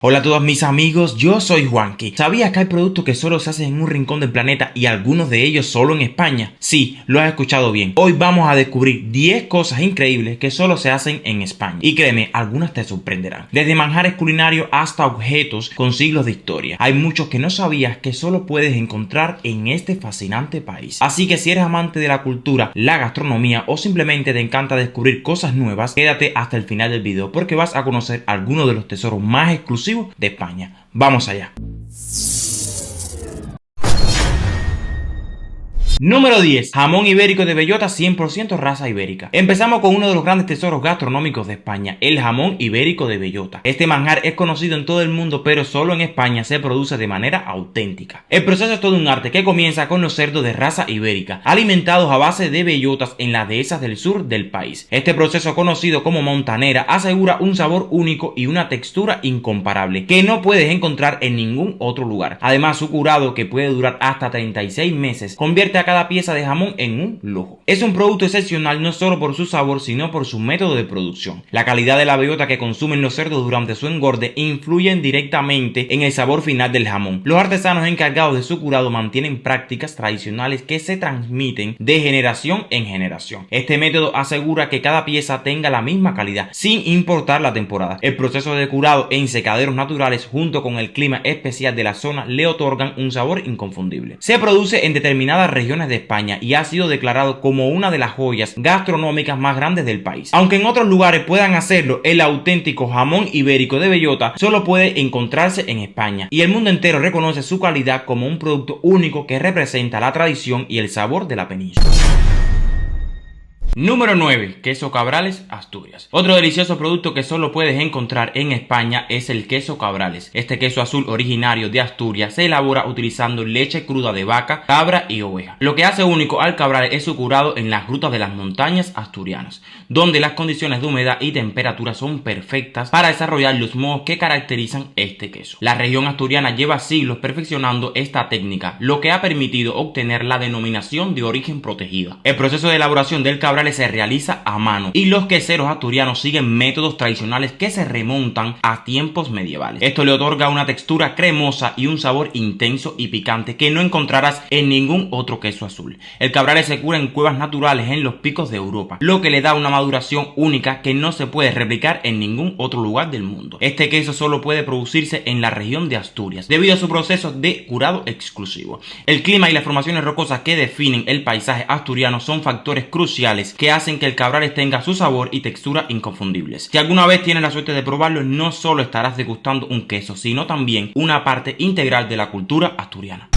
Hola a todos mis amigos, yo soy Juanqui. ¿Sabías que hay productos que solo se hacen en un rincón del planeta y algunos de ellos solo en España? Sí, lo has escuchado bien. Hoy vamos a descubrir 10 cosas increíbles que solo se hacen en España. Y créeme, algunas te sorprenderán. Desde manjares culinarios hasta objetos con siglos de historia. Hay muchos que no sabías que solo puedes encontrar en este fascinante país. Así que si eres amante de la cultura, la gastronomía o simplemente te encanta descubrir cosas nuevas, quédate hasta el final del video porque vas a conocer algunos de los tesoros más exclusivos de España. Vamos allá. Número 10. Jamón ibérico de bellota 100% raza ibérica. Empezamos con uno de los grandes tesoros gastronómicos de España, el jamón ibérico de bellota. Este manjar es conocido en todo el mundo, pero solo en España se produce de manera auténtica. El proceso es todo un arte que comienza con los cerdos de raza ibérica, alimentados a base de bellotas en las dehesas del sur del país. Este proceso, conocido como montanera, asegura un sabor único y una textura incomparable que no puedes encontrar en ningún otro lugar. Además, su curado, que puede durar hasta 36 meses, convierte a cada pieza de jamón en un lujo. Es un producto excepcional no solo por su sabor, sino por su método de producción. La calidad de la bellota que consumen los cerdos durante su engorde influyen directamente en el sabor final del jamón. Los artesanos encargados de su curado mantienen prácticas tradicionales que se transmiten de generación en generación. Este método asegura que cada pieza tenga la misma calidad, sin importar la temporada. El proceso de curado en secaderos naturales, junto con el clima especial de la zona, le otorgan un sabor inconfundible. Se produce en determinadas regiones de España y ha sido declarado como una de las joyas gastronómicas más grandes del país. Aunque en otros lugares puedan hacerlo, el auténtico jamón ibérico de bellota solo puede encontrarse en España, y el mundo entero reconoce su calidad como un producto único que representa la tradición y el sabor de la península. Número 9. Queso Cabrales, Asturias. Otro delicioso producto que solo puedes encontrar en España es el queso Cabrales. Este queso azul originario de Asturias se elabora utilizando leche cruda de vaca, cabra y oveja. Lo que hace único al Cabrales es su curado en las grutas de las montañas asturianas, donde las condiciones de humedad y temperatura son perfectas para desarrollar los mohos que caracterizan este queso. La región asturiana lleva siglos perfeccionando esta técnica, lo que ha permitido obtener la denominación de origen protegida. El proceso de elaboración del Cabrales se realiza a mano y los queseros asturianos siguen métodos tradicionales que se remontan a tiempos medievales. Esto le otorga una textura cremosa y un sabor intenso y picante que no encontrarás en ningún otro queso azul. El Cabrales se cura en cuevas naturales en los picos de Europa, lo que le da una maduración única que no se puede replicar en ningún otro lugar del mundo. Este queso solo puede producirse en la región de Asturias debido a su proceso de curado exclusivo. El clima y las formaciones rocosas que definen el paisaje asturiano son factores cruciales que hacen que el Cabrales tenga su sabor y textura inconfundibles. Si alguna vez tienes la suerte de probarlo, no solo estarás degustando un queso, sino también una parte integral de la cultura asturiana.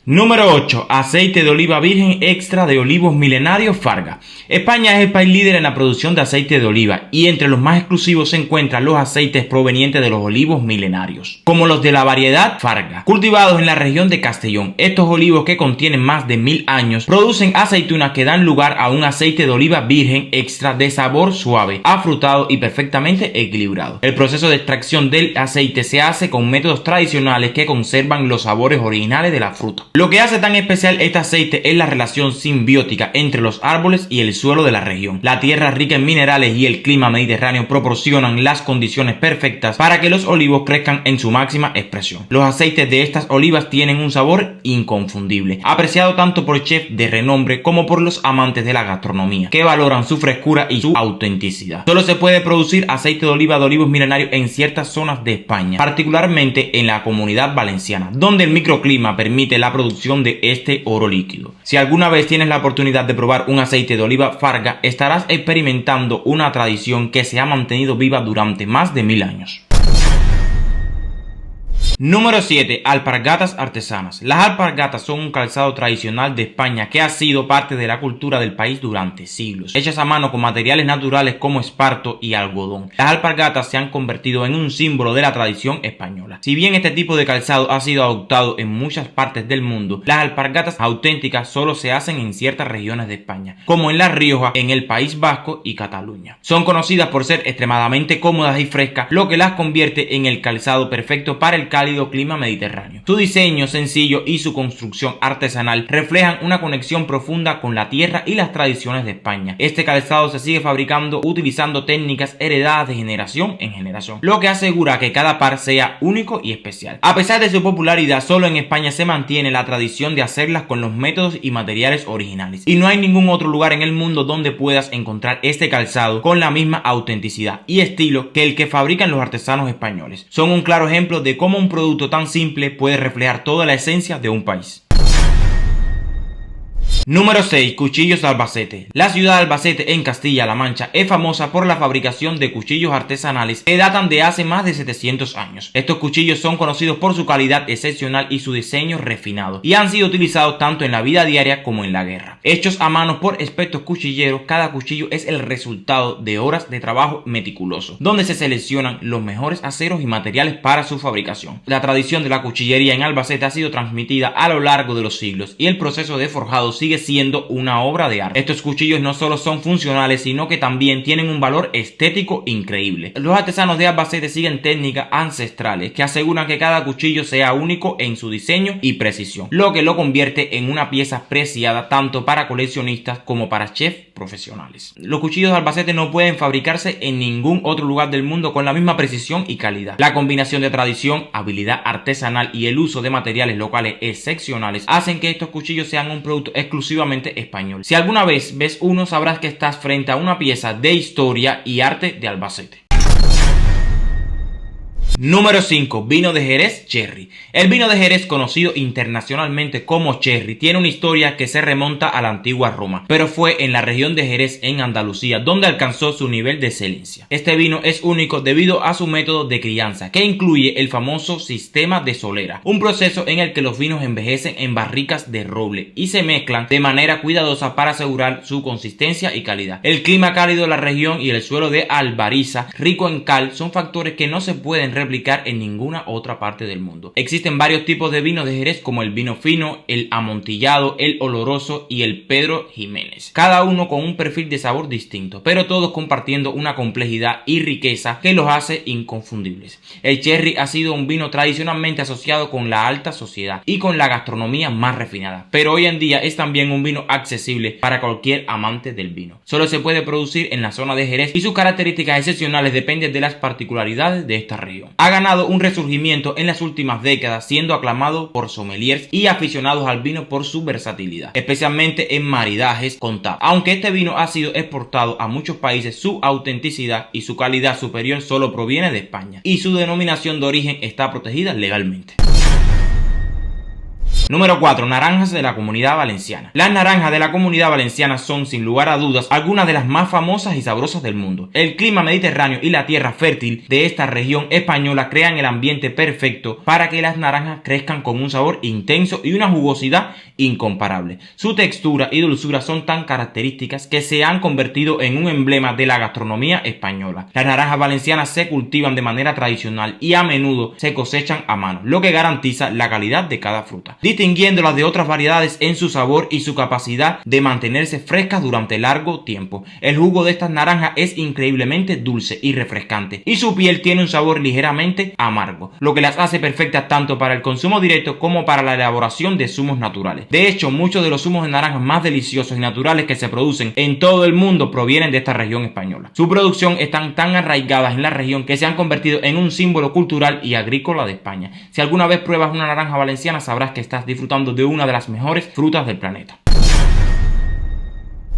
Número 8. Aceite de oliva virgen extra de olivos milenarios Farga. España es el país líder en la producción de aceite de oliva y entre los más exclusivos se encuentran los aceites provenientes de los olivos milenarios, como los de la variedad Farga, cultivados en la región de Castellón. Estos olivos, que contienen más de 1000 años, producen aceitunas que dan lugar a un aceite de oliva virgen extra de sabor suave, afrutado y perfectamente equilibrado. El proceso de extracción del aceite se hace con métodos tradicionales que conservan los sabores originales de la fruta. Lo que hace tan especial este aceite es la relación simbiótica entre los árboles y el suelo de la región. La tierra rica en minerales y el clima mediterráneo proporcionan las condiciones perfectas para que los olivos crezcan en su máxima expresión. Los aceites de estas olivas tienen un sabor inconfundible, apreciado tanto por chefs de renombre como por los amantes de la gastronomía, que valoran su frescura y su autenticidad. Solo se puede producir aceite de oliva de olivos milenarios en ciertas zonas de España, particularmente en la Comunidad Valenciana, donde el microclima permite la producción de este oro líquido. Si alguna vez tienes la oportunidad de probar un aceite de oliva Farga, estarás experimentando una tradición que se ha mantenido viva durante más de 1000 años. Número 7. Alpargatas artesanas. Las alpargatas son un calzado tradicional de España que ha sido parte de la cultura del país durante siglos. Hechas a mano con materiales naturales como esparto y algodón, las alpargatas se han convertido en un símbolo de la tradición española. Si bien este tipo de calzado ha sido adoptado en muchas partes del mundo, las alpargatas auténticas solo se hacen en ciertas regiones de España, como en La Rioja, en el País Vasco y Cataluña. Son conocidas por ser extremadamente cómodas y frescas, lo que las convierte en el calzado perfecto para el cálido cálido clima mediterráneo. Su diseño sencillo y su construcción artesanal reflejan una conexión profunda con la tierra y las tradiciones de España. Este calzado se sigue fabricando utilizando técnicas heredadas de generación en generación, lo que asegura que cada par sea único y especial. A pesar de su popularidad, solo en España se mantiene la tradición de hacerlas con los métodos y materiales originales, y no hay ningún otro lugar en el mundo donde puedas encontrar este calzado con la misma autenticidad y estilo que el que fabrican los artesanos españoles. Son un claro ejemplo de cómo un producto tan simple puede reflejar toda la esencia de un país. Número 6. Cuchillos de Albacete. La ciudad de Albacete en Castilla-La Mancha es famosa por la fabricación de cuchillos artesanales que datan de hace más de 700 años. Estos cuchillos son conocidos por su calidad excepcional y su diseño refinado, y han sido utilizados tanto en la vida diaria como en la guerra. Hechos a mano por expertos cuchilleros, cada cuchillo es el resultado de horas de trabajo meticuloso, donde se seleccionan los mejores aceros y materiales para su fabricación. La tradición de la cuchillería en Albacete ha sido transmitida a lo largo de los siglos, y el proceso de forjado sigue siendo una obra de arte. Estos cuchillos no solo son funcionales, sino que también tienen un valor estético increíble. Los artesanos de Albacete siguen técnicas ancestrales que aseguran que cada cuchillo sea único en su diseño y precisión, lo que lo convierte en una pieza preciada tanto para coleccionistas como para chefs profesionales. Los cuchillos de Albacete no pueden fabricarse en ningún otro lugar del mundo con la misma precisión y calidad. La combinación de tradición, habilidad artesanal y el uso de materiales locales excepcionales hacen que estos cuchillos sean un producto exclusivamente español. Si alguna vez ves uno, sabrás que estás frente a una pieza de historia y arte de Albacete. Número 5. Vino de Jerez Cherry. El vino de Jerez, conocido internacionalmente como Cherry, tiene una historia que se remonta a la antigua Roma, pero fue en la región de Jerez, en Andalucía, donde alcanzó su nivel de excelencia. Este vino es único debido a su método de crianza, que incluye el famoso sistema de solera, un proceso en el que los vinos envejecen en barricas de roble y se mezclan de manera cuidadosa para asegurar su consistencia y calidad. El clima cálido de la región y el suelo de Albariza, rico en cal, son factores que no se pueden replicar en ninguna otra parte del mundo. Existen varios tipos de vinos de Jerez, como el vino fino, el amontillado, el oloroso y el Pedro Jiménez, cada uno con un perfil de sabor distinto, pero todos compartiendo una complejidad y riqueza que los hace inconfundibles. El Cherry ha sido un vino tradicionalmente asociado con la alta sociedad y con la gastronomía más refinada, pero hoy en día es también un vino accesible para cualquier amante del vino. Solo se puede producir en la zona de Jerez y sus características excepcionales dependen de las particularidades de esta región. Ha ganado un resurgimiento en las últimas décadas, siendo aclamado por sommeliers y aficionados al vino por su versatilidad, especialmente en maridajes con tapa. Aunque este vino ha sido exportado a muchos países, su autenticidad y su calidad superior solo proviene de España, y su denominación de origen está protegida legalmente. Número 4. Naranjas de la Comunidad Valenciana. Las naranjas de la Comunidad Valenciana son, sin lugar a dudas, algunas de las más famosas y sabrosas del mundo. El clima mediterráneo y la tierra fértil de esta región española crean el ambiente perfecto para que las naranjas crezcan con un sabor intenso y una jugosidad incomparable. Su textura y dulzura son tan características que se han convertido en un emblema de la gastronomía española. Las naranjas valencianas se cultivan de manera tradicional y a menudo se cosechan a mano, lo que garantiza la calidad de cada fruta, distinguiéndolas de otras variedades en su sabor y su capacidad de mantenerse frescas durante largo tiempo. El jugo de estas naranjas es increíblemente dulce y refrescante, y su piel tiene un sabor ligeramente amargo, lo que las hace perfectas tanto para el consumo directo como para la elaboración de zumos naturales. De hecho, muchos de los zumos de naranjas más deliciosos y naturales que se producen en todo el mundo provienen de esta región española. Su producción están tan arraigadas en la región que se han convertido en un símbolo cultural y agrícola de España. Si alguna vez pruebas una naranja valenciana, sabrás que estás disfrutando de una de las mejores frutas del planeta.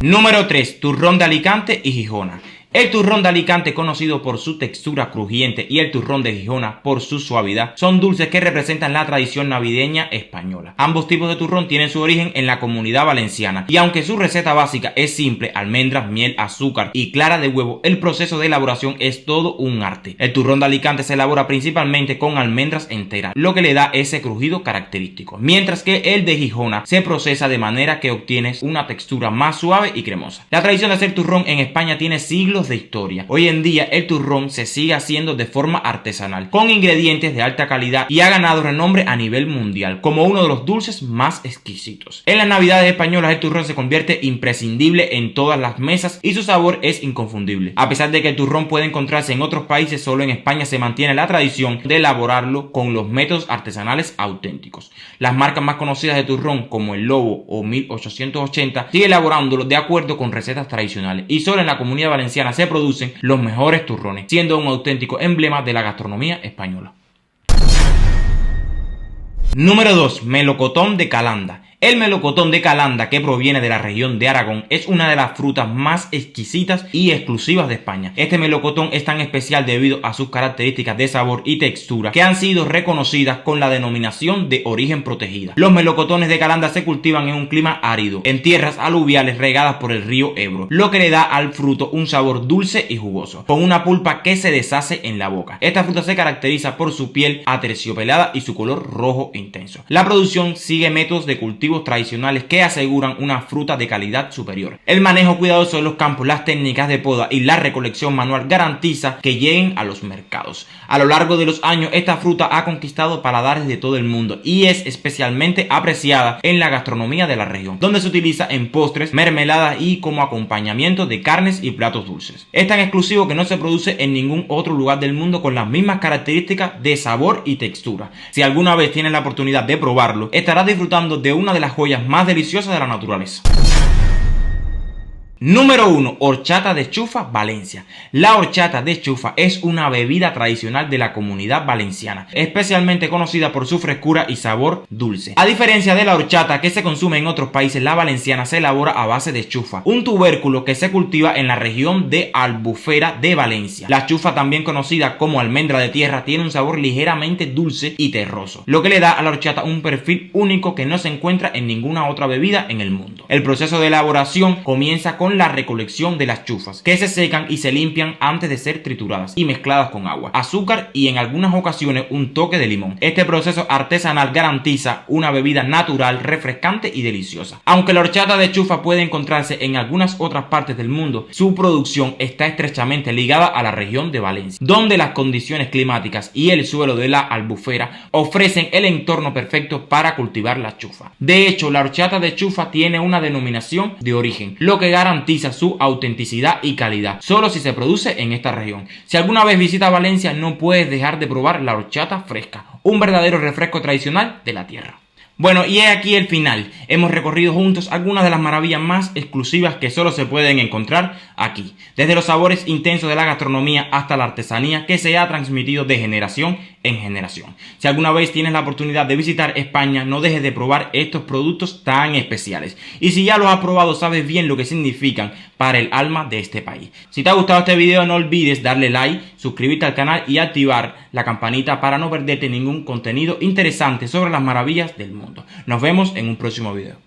Número 3. Turrón de Alicante y Gijona. El turrón de Alicante, conocido por su textura crujiente, y el turrón de Gijona por su suavidad, son dulces que representan la tradición navideña española. Ambos tipos de turrón tienen su origen en la Comunidad Valenciana, y aunque su receta básica es simple: almendras, miel, azúcar y clara de huevo, el proceso de elaboración es todo un arte. El turrón de Alicante se elabora principalmente con almendras enteras, lo que le da ese crujido característico, mientras que el de Gijona se procesa de manera que obtienes una textura más suave y cremosa. La tradición de hacer turrón en España tiene siglos siglos de historia. Hoy en día el turrón se sigue haciendo de forma artesanal, con ingredientes de alta calidad, y ha ganado renombre a nivel mundial como uno de los dulces más exquisitos. En las navidades españolas el turrón se convierte imprescindible en todas las mesas y su sabor es inconfundible. A pesar de que el turrón puede encontrarse en otros países, solo en España se mantiene la tradición de elaborarlo con los métodos artesanales auténticos. Las marcas más conocidas de turrón, como el Lobo o 1880, siguen elaborándolo de acuerdo con recetas tradicionales, y solo en la Comunidad Valenciana se producen los mejores turrones, siendo un auténtico emblema de la gastronomía española. Número 2. Melocotón de Calanda. El melocotón de Calanda, que proviene de la región de Aragón, es una de las frutas más exquisitas y exclusivas de España. Este melocotón es tan especial debido a sus características de sabor y textura que han sido reconocidas con la denominación de origen protegida. Los melocotones de Calanda se cultivan en un clima árido, en tierras aluviales regadas por el río Ebro, lo que le da al fruto un sabor dulce y jugoso, con una pulpa que se deshace en la boca. Esta fruta se caracteriza por su piel aterciopelada y su color rojo intenso. La producción sigue métodos de cultivo tradicionales que aseguran una fruta de calidad superior. El manejo cuidadoso de los campos, las técnicas de poda y la recolección manual garantiza que lleguen a los mercados. A lo largo de los años, esta fruta ha conquistado paladares de todo el mundo y es especialmente apreciada en la gastronomía de la región, donde se utiliza en postres, mermeladas y como acompañamiento de carnes y platos dulces. Es tan exclusivo que no se produce en ningún otro lugar del mundo con las mismas características de sabor y textura. Si alguna vez tienes la oportunidad de probarlo, estarás disfrutando de una de las joyas más deliciosas de la naturaleza. Número 1. Horchata de Chufa, Valencia. La horchata de chufa es una bebida tradicional de la Comunidad Valenciana, especialmente conocida por su frescura y sabor dulce. A diferencia de la horchata que se consume en otros países, la valenciana se elabora a base de chufa, un tubérculo que se cultiva en la región de Albufera de Valencia. La chufa, también conocida como almendra de tierra, tiene un sabor ligeramente dulce y terroso, lo que le da a la horchata un perfil único que no se encuentra en ninguna otra bebida en el mundo. El proceso de elaboración comienza con la recolección de las chufas, que se secan y se limpian antes de ser trituradas y mezcladas con agua, azúcar y en algunas ocasiones un toque de limón. Este proceso artesanal garantiza una bebida natural, refrescante y deliciosa. Aunque la horchata de chufa puede encontrarse en algunas otras partes del mundo, su producción está estrechamente ligada a la región de Valencia, donde las condiciones climáticas y el suelo de la Albufera ofrecen el entorno perfecto para cultivar la chufa. De hecho, la horchata de chufa tiene una denominación de origen, lo que garantiza su autenticidad y calidad, solo si se produce en esta región. Si alguna vez visitas Valencia, no puedes dejar de probar la horchata fresca, un verdadero refresco tradicional de la tierra. Bueno, y he aquí el final. Hemos recorrido juntos algunas de las maravillas más exclusivas que solo se pueden encontrar aquí, desde los sabores intensos de la gastronomía hasta la artesanía que se ha transmitido de generación en generación. Si alguna vez tienes la oportunidad de visitar España, no dejes de probar estos productos tan especiales. Y si ya los has probado, sabes bien lo que significan para el alma de este país. Si te ha gustado este video, no olvides darle like, suscribirte al canal y activar la campanita para no perderte ningún contenido interesante sobre las maravillas del mundo. Nos vemos en un próximo video.